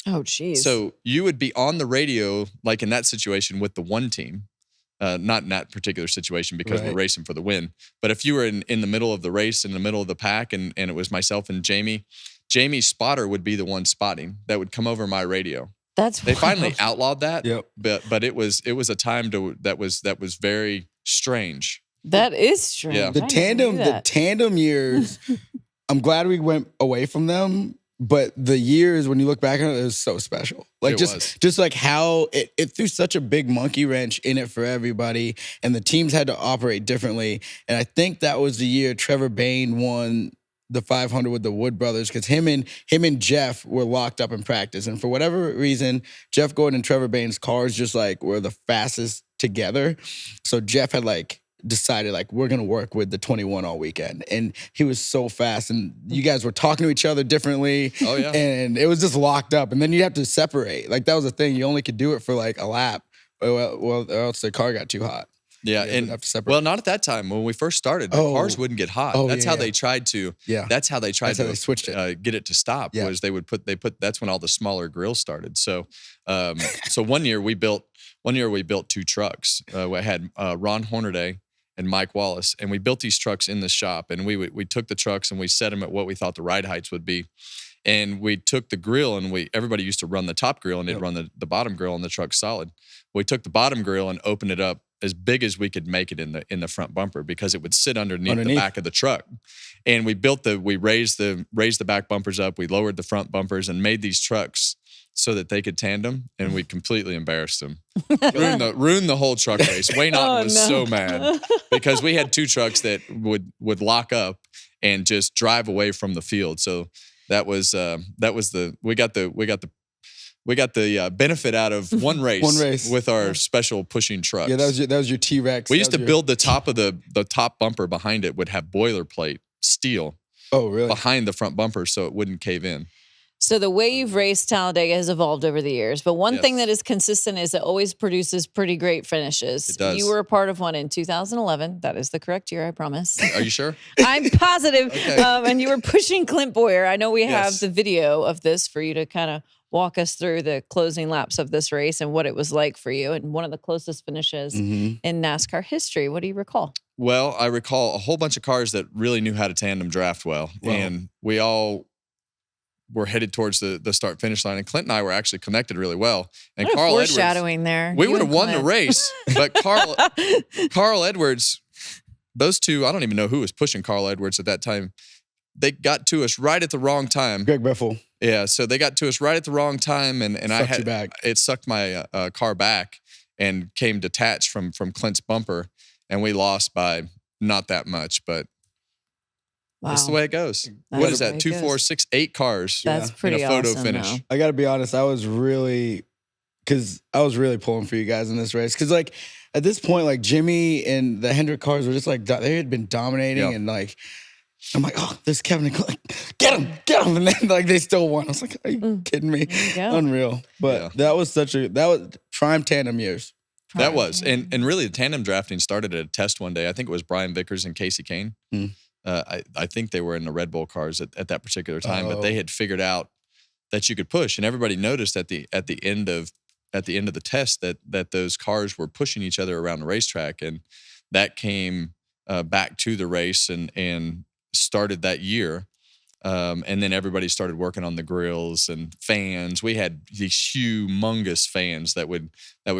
Oh, geez. So you would be on the radio, like in that situation, with the one team. Not in that particular situation because we're Right. racing for the win. But if you were in the middle of the race, in the middle of the pack, and it was myself and Jamie's spotter would be the one spotting that would come over my radio. That's They finally wild. outlawed that. Yep. But it was a time that was very strange. That is strange. Yeah. The I never knew the that. tandem years, I'm glad we went away from them. But the years, when you look back on it, it was so special. Like It just was. just like how it threw such a big monkey wrench in it for everybody, and the teams had to operate differently. And I think that was the year Trevor Bayne won the 500 with the Wood brothers, because him and Jeff were locked up in practice, and for whatever reason, Jeff Gordon and Trevor Bayne's cars just like were the fastest together. So Jeff had like decided like we're gonna work with the 21 all weekend, and he was so fast, and you guys were talking to each other differently. Oh, yeah. And it was just locked up, and then you have to separate. Like that was the thing, you only could do it for like a lap, or else the car got too hot. Yeah, You and have to separate. well, not at that time. When we first started, the Oh. cars wouldn't get hot. Oh, That's yeah, how yeah. they tried to. Yeah. That's how they tried That's how to they switched it. get it to stop. Yeah. Was they put. That's when all the smaller grills started. So, so one year we built 2 trucks. We had Ron Hornaday and Mike Wallace, and we built these trucks in the shop. And we took the trucks and we set them at what we thought the ride heights would be. And we took the grill, and everybody used to run the top grill, and they'd Yep. run the bottom grill, and the truck's solid. We took the bottom grill and opened it up as big as we could make it in the front bumper, because it would sit underneath the back of the truck. And we raised the back bumpers up, we lowered the front bumpers, and made these trucks so that they could tandem, and we completely embarrassed them. ruined the whole truck race. Wayne Otten Oh, was no. so mad because we had 2 trucks that would lock up and just drive away from the field. So that was we got the benefit out of one race, One race. with our special pushing trucks. Yeah, that was your T-Rex. We That used to was your- build the top of the top bumper behind it would have boilerplate steel Oh, really? behind the front bumper so it wouldn't cave in. So the way you've raced Talladega has evolved over the years, but one thing Yes. that is consistent is it always produces pretty great finishes. It does. You were a part of one in 2011. That is the correct year, I promise. Are you sure? I'm positive. Okay. And you were pushing Clint Boyer. I know we have Yes. the video of this for you to kind of walk us through the closing laps of this race and what it was like for you, and one of the closest finishes Mhm. in NASCAR history. What do you recall? Well, I recall a whole bunch of cars that really knew how to tandem draft well. Wow. And we all were headed towards the start finish line. And Clint and I were actually connected really well. And What a Carl Edwards, foreshadowing there. we You would have and won the Clint. race. But Carl Edwards, those two, I don't even know who was pushing Carl Edwards at that time. They got to us right at the wrong time. Greg Biffle. Yeah, so they got to us right at the wrong time, and I Sucked had you back. it sucked my car back and came detached from Clint's bumper, and we lost by not that much, but that's the Wow. way it goes. That's What is the way that? it 2, 4, goes. 6, 8 cars That's Yeah. pretty in a photo awesome, finish. though. I got to be honest, I was really pulling for you guys in this race, because like at this point, like Jimmy and the Hendrick cars were just like they had been dominating, Yep. and like I'm like, oh, there's Kevin and Keelan. Get him. And then like they still won. I was like, are you kidding me? Unreal. But that was prime tandem years. That was. And really the tandem drafting started at a test one day. I think it was Brian Vickers and Casey Kane. I think they were in the Red Bull cars at that particular time, but they had figured out that you could push, and everybody noticed at the end of the test that those cars were pushing each other around the racetrack, and that came back to the race and started that year. And then everybody started working on the grills and fans. We had these humongous fans that would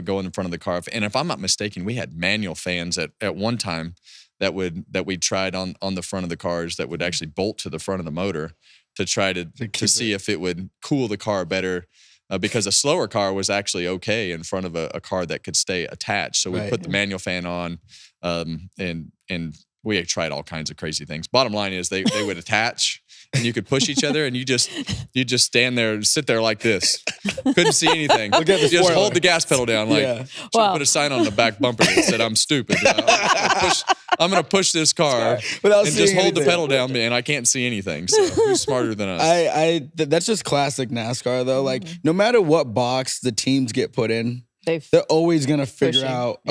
go in front of the car. And if I'm not mistaken, we had manual fans at one time that we tried on the front of the cars that would actually bolt to the front of the motor to try to see if it would cool the car better. Because a slower car was actually okay in front of a car that could stay attached. So we put the manual fan on, and we tried all kinds of crazy things. Bottom line is they would attach, and you could push each other, and you just stand there and sit there like this. Couldn't see anything. Look at the just spoiler. hold the gas pedal down. Like, put a sign on the back bumper that said, "I'm stupid. I'm going to push this car Without and just hold anything. the pedal down, man. I can't see anything." So who's smarter than us? That's just classic NASCAR though. Like no matter what box the teams get put in, they're always gonna figure out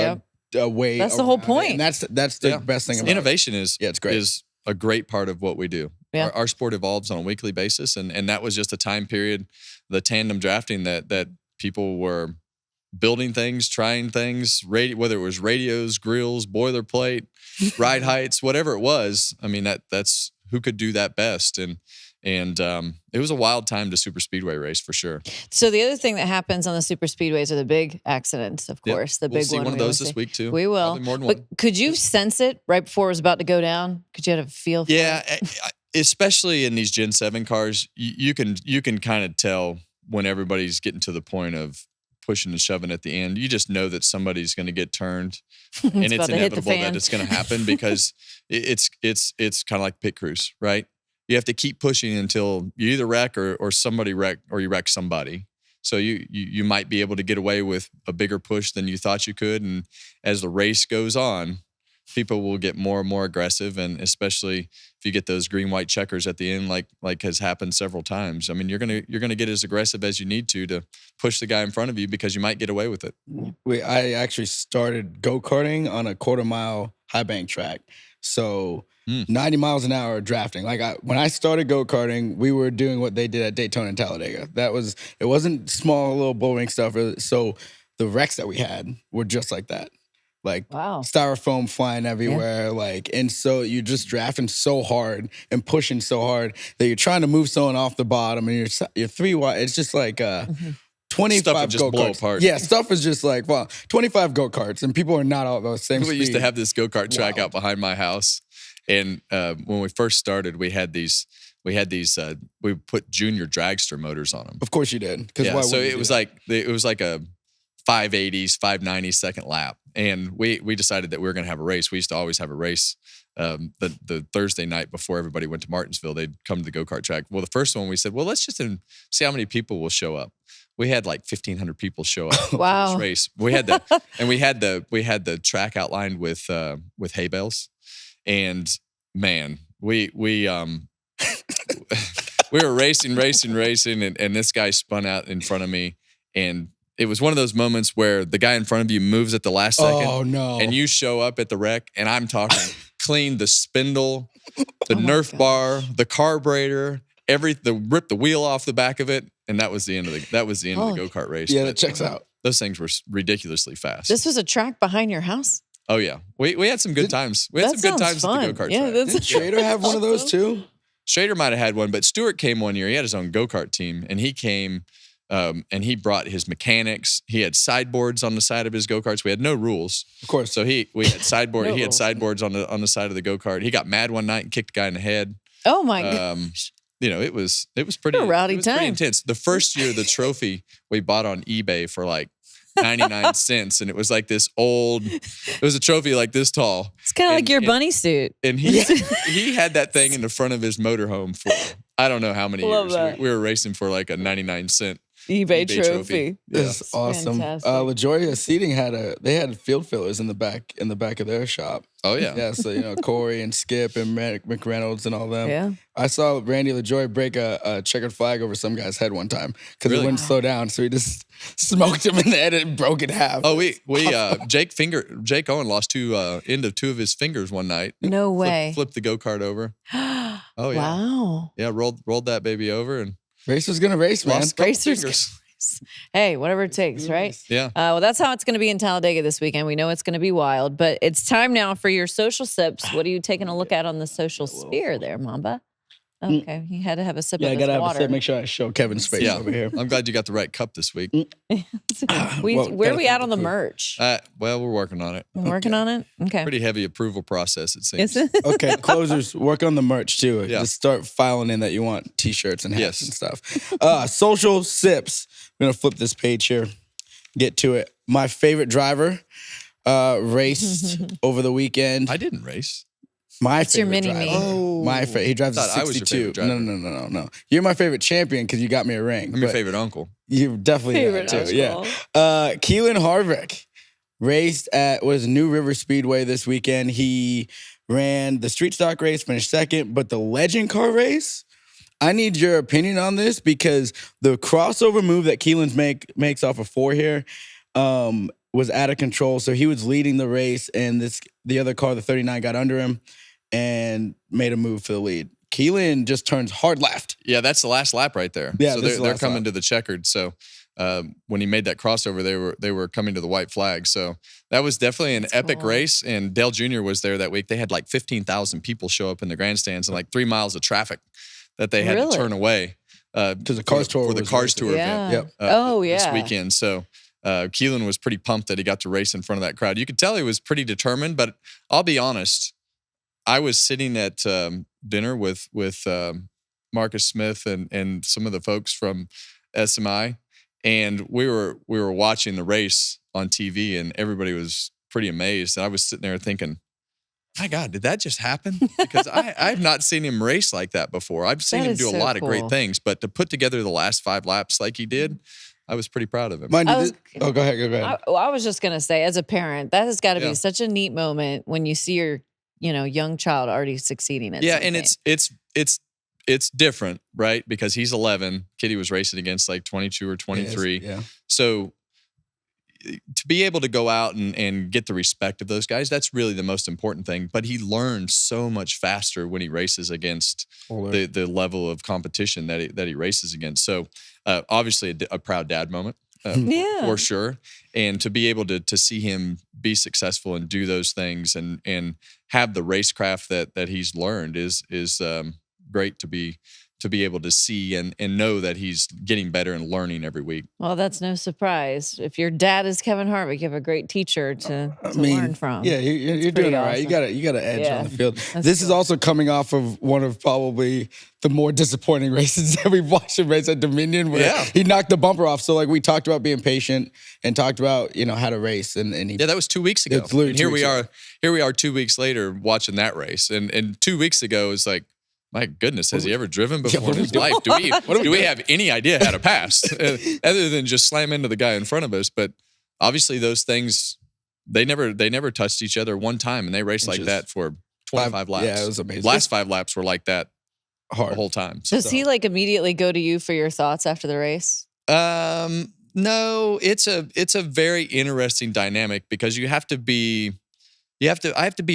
a way. That's the whole around it. point. And that's the best thing about Innovation is it's great. is a great part of what we do. Yeah. Our sport evolves on a weekly basis, and that was just a time period, the tandem drafting that people were building things, trying things, whether it was radios, grills, boilerplate, ride heights, whatever it was. I mean, that's who could do that best. And it was a wild time to super speedway race for sure. So the other thing that happens on the super speedways are the big accidents, of course. The we'll big see one of those this week too. We will. Probably more than but one. could you sense it right before it was about to go down? Could you have a feel for it? Especially in these Gen 7 cars, you can kind of tell when everybody's getting to the point of pushing and shoving at the end. You just know that somebody's going to get turned, and it's inevitable that it's going to happen because it's kind of like pit crews, right? You have to keep pushing until you either wreck or somebody wreck or you wreck somebody. So you might be able to get away with a bigger push than you thought you could, and as the race goes on, people will get more and more aggressive, and especially if you get those green-white checkers at the end, like has happened several times. I mean, you're gonna get as aggressive as you need to push the guy in front of you because you might get away with it. I actually started go-karting on a quarter-mile high bank track, so 90 miles an hour drafting. When I started go-karting, we were doing what they did at Daytona and Talladega. It wasn't small little bullring stuff. So the wrecks that we had were just like that. Styrofoam flying everywhere, and so you're just drafting so hard and pushing so hard that you're trying to move someone off the bottom, and you're 3 wide. It's just like 25 Stuff would just blow go-karts. apart. Yeah, stuff is just 25 go-karts, and people are not all the same We speed. used to have this go-kart track out behind my house, and when we first started, we put junior dragster motors on them. Of course you did. Yeah, so it was like a 580s, 590s second lap. And we decided that we were going to have a race. We used to always have a race the Thursday night before everybody went to Martinsville. They'd come to the go-kart track. Well, the first one we said, well, let's just see how many people will show up. We had 1,500 people show up Wow. for this race. We had the track outlined with hay bales. And man, we were racing, and this guy spun out in front of me, and it was one of those moments where the guy in front of you moves at the last second. Oh, no. And you show up at the wreck, and I'm talking clean the spindle, the Nerf bar, the carburetor, rip the wheel off the back of it, and that was the end of the go-kart race. Yeah, But that checks out. Those things were ridiculously fast. This was a track behind your house? Oh yeah, we had some good times. We had That some good sounds times at the fun. go-kart Yeah, track. that's- Did Schrader have one of those too? Schrader might have had one, but Stewart came one year. He had his own go-kart team, and he came and he brought his mechanics. He had sideboards on the side of his go-karts. We had no rules, Of course. so we had sideboard. No he had rules. sideboards on the side of the go-kart. He got mad one night and kicked a guy in the head. Oh my gosh. It was pretty A rowdy it was pretty time. intense. The first year, the trophy we bought on eBay for 99 cents, and it was this old. It was a trophy like this tall. It's kind of like your and- bunny suit. And he had that thing in the front of his motorhome for I don't know how many Love years. that. We were racing for a 99 cent eBay eBay trophy. This is awesome. Fantastic. LaJoya Seating they had field fillers in the back of their shop. Oh yeah. Yeah, so Corey and Skip and McReynolds and all them. Yeah. I saw Randy LaJoy break a checkered flag over some guy's head one time because Really? he wouldn't slow down, so he just smoked him in the head and broke it in half. Oh, we Jake Owen lost end of two of his fingers one night. No way. Flipped the go-kart over. Oh yeah. Wow. Yeah, rolled that baby over and Racer's gonna race, man. lost a couple Racers. fingers. Hey, whatever it takes, right? Yeah. Well, that's how it's going to be in Talladega this weekend. We know it's going to be wild, but it's time now for your social sips. What are you taking a look at on the social sphere there, Mamba? Okay, you had to have a sip Yeah, of I this gotta have water. a sip. Make sure I show Kevin's face Yeah. over here. I'm glad you got the right cup this week. Well, Where are we gotta at on the find the food. merch? Well, we're working on it. We're working on it? Okay. Pretty heavy approval process, it seems. Is it? Okay, closers, work on the merch too. Yeah. Just start filing in that you want t-shirts and hats Yes. and stuff. Social sips. I'm gonna flip this page here, get to it. My favorite driver raced over the weekend. I didn't race. My It's your favorite mini-me. driver. Oh. My favorite. He drives a Thought I was your 62. favorite driver. No. You're my favorite champion because you got me a ring. I'm your but favorite uncle. You're definitely Favorite that too. uncle. Yeah. Keelan Harvick raced at New River Speedway this weekend. He ran the street stock race, finished second, but the legend car race, I need your opinion on this because the crossover move that Keelan's makes off of 4 here was out of control. So he was leading the race, and the other car, the 39, got under him and made a move for the lead. Keelan just turns hard left. Yeah, that's the last lap right there. Yeah, so this is the they're last coming lap. to the checkered. So when he made that crossover, they were coming to the white flag. So that was definitely an epic cool. race. And Dale Jr. was there that week. They had like 15,000 people show up in the grandstands and like 3 miles of traffic that they had Really? to turn away Because the Cars Tour for the was Cars racing. Tour Yeah. event. Yep. This weekend. So Keelan was pretty pumped that he got to race in front of that crowd. You could tell he was pretty determined, but I'll be honest. I was sitting at dinner with Marcus Smith and some of the folks from SMI, and we were watching the race on TV, and everybody was pretty amazed. And I was sitting there thinking, my God, did that just happen? Because I've not seen him race like that before. I've seen That him is do a so lot of cool. great things, but to put together the last 5 laps like he did, I was pretty proud of him. Mind you, I was- go ahead. I was just going to say, as a parent, that has got to Yeah. be such a neat moment when you see your young child already succeeding at Yeah, something. and it's different, right? Because he's 11. Kitty was racing against like 22 or 23. Yeah. So to be able to go out and get the respect of those guys, that's really the most important thing. But he learns so much faster when he races against the level of competition that he races against. So obviously a proud dad moment. Yeah. For sure. And to be able to see him be successful and do those things and have the racecraft that he's learned is great to be able to see and know that he's getting better and learning every week. Well, that's no surprise. If your dad is Kevin Harvick, you have a great teacher to learn from. Yeah, you're pretty doing all right. awesome. You got an edge Yeah. on the field. That's This is cool. also coming off of one of probably the more disappointing races that we've watched him race at Dominion, where Yeah. he knocked the bumper off. So like we talked about being patient and talked about how to race, and he Yeah, that was 2 weeks ago. It's literally And 2 here we weeks are. Here we are 2 weeks later watching that race. And 2 weeks ago is like, my goodness, has he ever driven before what in are his we life? Do we have any idea how to pass other than just slam into the guy in front of us? But obviously those things, they never touched each other one time, and they raced like Just that for 25 laps. Yeah, it was amazing. Last 5 laps were like that hard. the whole time. So, Does he immediately go to you for your thoughts after the race? no, it's a very interesting dynamic because I have to be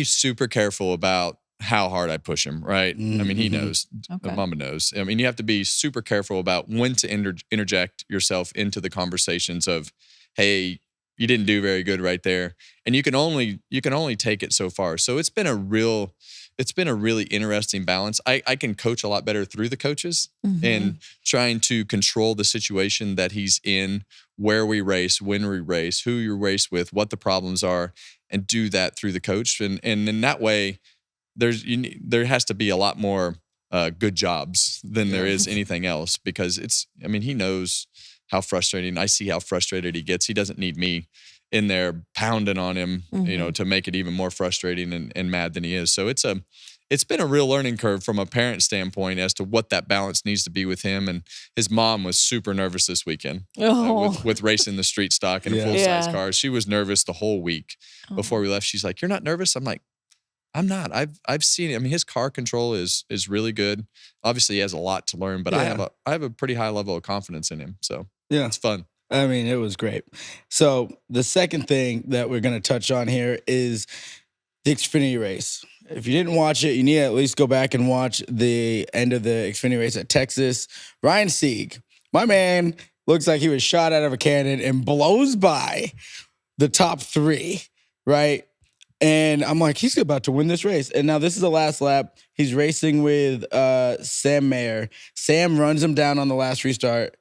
super careful about how hard I push him, right? I mean, he knows. Okay. Mamba knows. I mean, you have to be super careful about when to interject yourself into the conversations of, hey, you didn't do very good right there. And you can only take it so far. So it's been a really interesting balance. I can coach a lot better through the coaches and trying to control the situation that he's in, where we race, when we race, who you race with, what the problems are, and do that through the coach. And in that way, there has to be a lot more good jobs than there is anything else, because he knows how frustrating. I see how frustrated he gets. He doesn't need me in there pounding on him, to make it even more frustrating and mad than he is. So it's it's been a real learning curve from a parent standpoint as to what that balance needs to be with him. And his mom was super nervous this weekend with racing the street stock in a full-size car. She was nervous the whole week before we left. She's like, "You're not nervous?" I'm like, "I'm not. I've seen it. I mean, his car control is really good. Obviously, he has a lot to learn, but I have a pretty high level of confidence in him. So it's fun." I mean, it was great. So the second thing that we're going to touch on here is the Xfinity race. If you didn't watch it, you need to at least go back and watch the end of the Xfinity race at Texas. Ryan Sieg, my man, looks like he was shot out of a cannon and blows by the top 3, right? And I'm like, he's about to win this race. And now this is the last lap. He's racing with Sam Mayer. Sam runs him down on the last restart.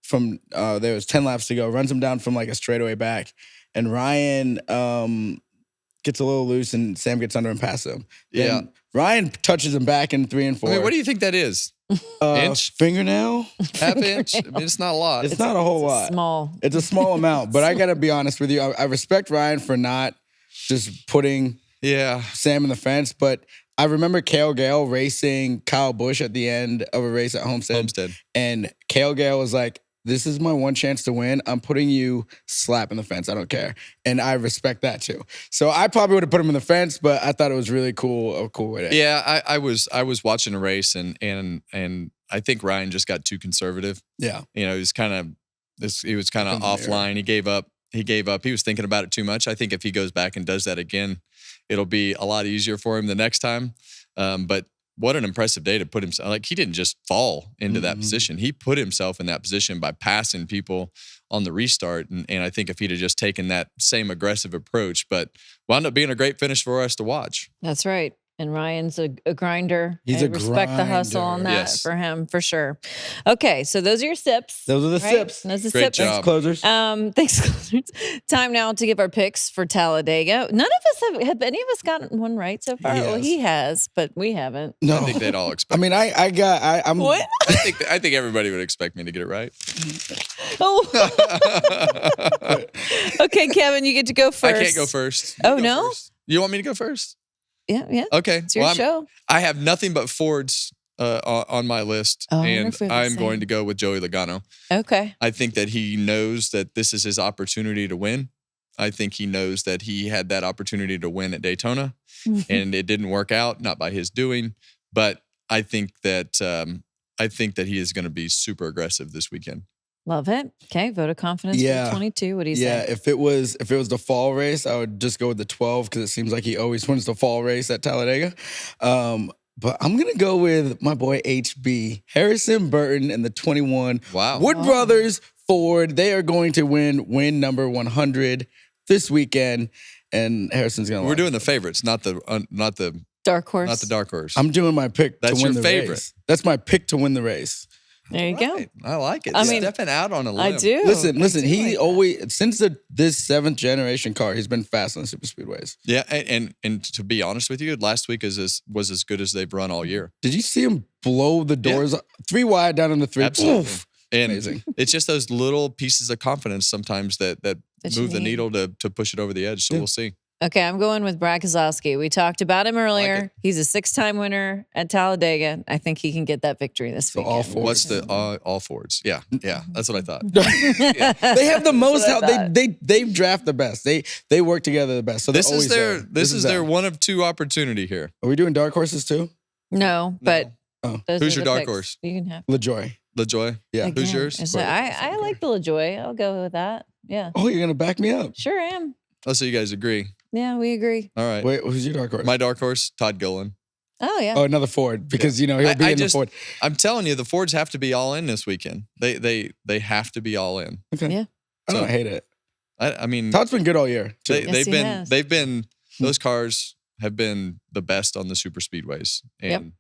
From there was 10 laps to go, runs him down from like a straightaway back, and Ryan gets a little loose, and Sam gets under and passes him. Then Ryan touches him back in 3 and 4. I mean, what do you think that is? Inch? Fingernail? Half inch? I mean, it's not a lot. It's not a whole lot. Small. It's a small amount, but I got to be honest with you. I respect Ryan for not just putting Sam in the fence, but I remember Cale Gale racing Kyle Busch at the end of a race at Homestead. And Cale Gale was like, "This is my one chance to win. I'm putting you slap in the fence. I don't care." And I respect that too. So I probably would have put him in the fence, but I thought it was really cool, a cool way to. Yeah, I was watching a race and I think Ryan just got too conservative. Yeah. You know, he was kind of offline. He gave up. He was thinking about it too much. I think if he goes back and does that again, it'll be a lot easier for him the next time. But what an impressive day to put himself, like he didn't just fall into that position. He put himself in that position by passing people on the restart. And I think if he'd have just taken that same aggressive approach, but wound up being a great finish for us to watch. That's right. And Ryan's a grinder. He's I a respect the hustle on that for him, for sure. Okay, so those are your sips. Those are the sips. Those are Great sips. job. Thanks, closers. Thanks, closers. Time now to give our picks for Talladega. None of us have any of us gotten one right so far? Well, he has, but we haven't. No. I think they'd all expect. I mean, I'm. What? I think everybody would expect me to get it right. Oh. Okay, Kevin, you get to go first. I can't go first. Oh, no? First. You want me to go first? Yeah. Okay. It's your show. I have nothing but Fords on my list, and I'm going to go with Joey Logano. Okay. I think that he knows that this is his opportunity to win. I think he knows that he had that opportunity to win at Daytona, and it didn't work out, not by his doing. But I think that he is going to be super aggressive this weekend. Love it. Okay, vote of confidence for 22. What do you say? Yeah, if it was the fall race, I would just go with the 12 because it seems like he always wins the fall race at Talladega. But I'm gonna go with my boy HB Harrison Burton and the 21 Wood Brothers Ford. They are going to win number 100 this weekend, and Harrison's gonna. We're doing the favorites, not the dark horse. Not the dark horse. I'm doing my pick. That's to win your the favorite. Race. That's my pick to win the race. There you go. I like it. I mean, stepping out on a limb. I do. Listen. He like always since this 7th generation car, he's been fast on the super speedways. Yeah, and to be honest with you, last week was as good as they've run all year. Did you see him blow the doors 3 wide down in the 3? Absolutely. Oof. And Amazing. It's just those little pieces of confidence sometimes that move the needle to push it over the edge. So we'll see. Okay, I'm going with Brad Keselowski. We talked about him earlier. Like it. He's a 6-time winner at Talladega. I think he can get that victory this weekend. all four. What's the all Fords? Yeah, that's what I thought. They have the most That's what I help. They draft the best. They work together the best. So This is their their one of two opportunity here. Are we doing dark horses too? No, but Oh. those Who's are your the dark picks. horse? You can have. LaJoy. LaJoy. Yeah. Again, Who's yours? is that- I like the LaJoy. I'll go with that. Yeah, Oh, you're gonna back me up. sure am. Oh, so you guys agree? Yeah, we agree. All right. Wait, who's your dark horse? My dark horse, Todd Gilliland. Oh yeah. Oh, another Ford because he'll be I in the just- Ford. I'm telling you, the Fords have to be all in this weekend. They have to be all in. Okay. Yeah. I don't hate it. I mean, Todd's been good all year. Too. Yes, he has. they've been those cars have been the best on the super speedways, and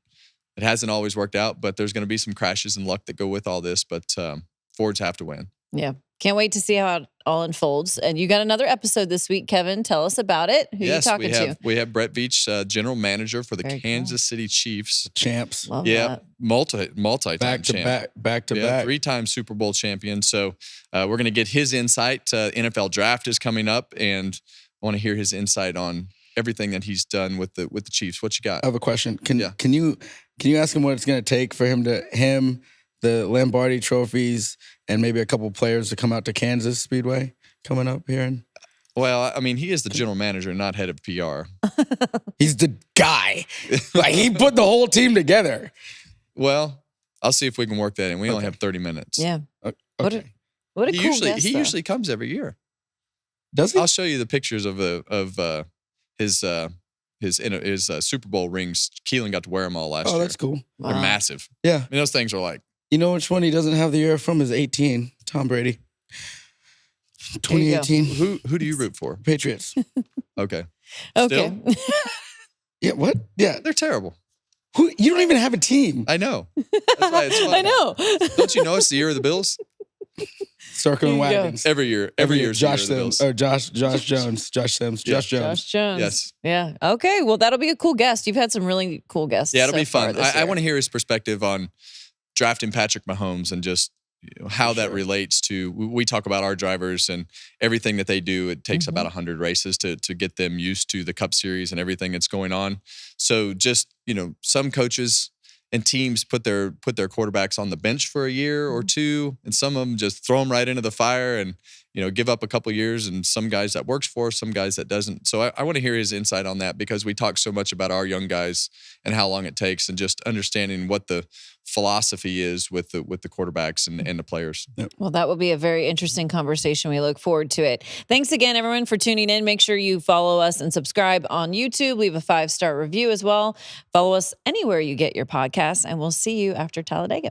it hasn't always worked out. But there's going to be some crashes and luck that go with all this. But Fords have to win. Yeah. Can't wait to see how it all unfolds. And you got another episode this week, Kevin. Tell us about it. Who are you talking to? We have Brett Veach, general manager for the Very Kansas City Chiefs. Champs. Love Yeah, that. multi-time Back to champ. back to back. 3-time Super Bowl champion. So we're going to get his insight. NFL draft is coming up, and I want to hear his insight on everything that he's done with the Chiefs. What you got? I have a question. Can Yeah. you ask him what it's going to take for him, the Lombardi trophies, and maybe a couple players to come out to Kansas Speedway coming up here? And Well, I mean, he is the general manager, not head of PR. he's the guy. Like, he put the whole team together. Well, I'll see if we can work that in. We only have 30 minutes. Yeah. Okay. What a He cool usually guest, he though. usually comes every year. Does he? I'll show you the pictures of his Super Bowl rings. Keelan got to wear them all last year. Oh, that's cool. They're Wow. massive. Yeah. I mean, those things are like, You know which one he doesn't have the year from is 18, Tom Brady. There you go. 2018 who do you root for? Patriots. Okay. Okay. Yeah, what? Yeah. They're terrible. Who? You don't even have a team. I know. That's why it's fun. I know. Don't you know it's the year of the Bills? Circling There you go. wagons. Every year is Josh the year of Sims the or Josh Jones. Josh Sims. Yeah. Josh Jones. Josh Jones. Yes. Yeah. Okay. Well, that'll be a cool guest. You've had some really cool guests. Yeah, it'll so be far fun. this I year. want to hear his perspective on drafting Patrick Mahomes and just how that relates to. We talk about our drivers and everything that they do. It takes about 100 races to get them used to the Cup Series and everything that's going on. So just some coaches and teams put their quarterbacks on the bench for a year or two, and some of them just throw them right into the fire and give up a couple years. And some guys that works for, some guys that doesn't. So I want to hear his insight on that, because we talk so much about our young guys and how long it takes, and just understanding what the philosophy is with the quarterbacks and the players. Well, that will be a very interesting conversation. We look forward to it. Thanks again, everyone, for tuning in. Make sure you follow us and subscribe on YouTube. Leave a 5-star review as well. Follow us anywhere you get your podcasts, and we'll see you after Talladega.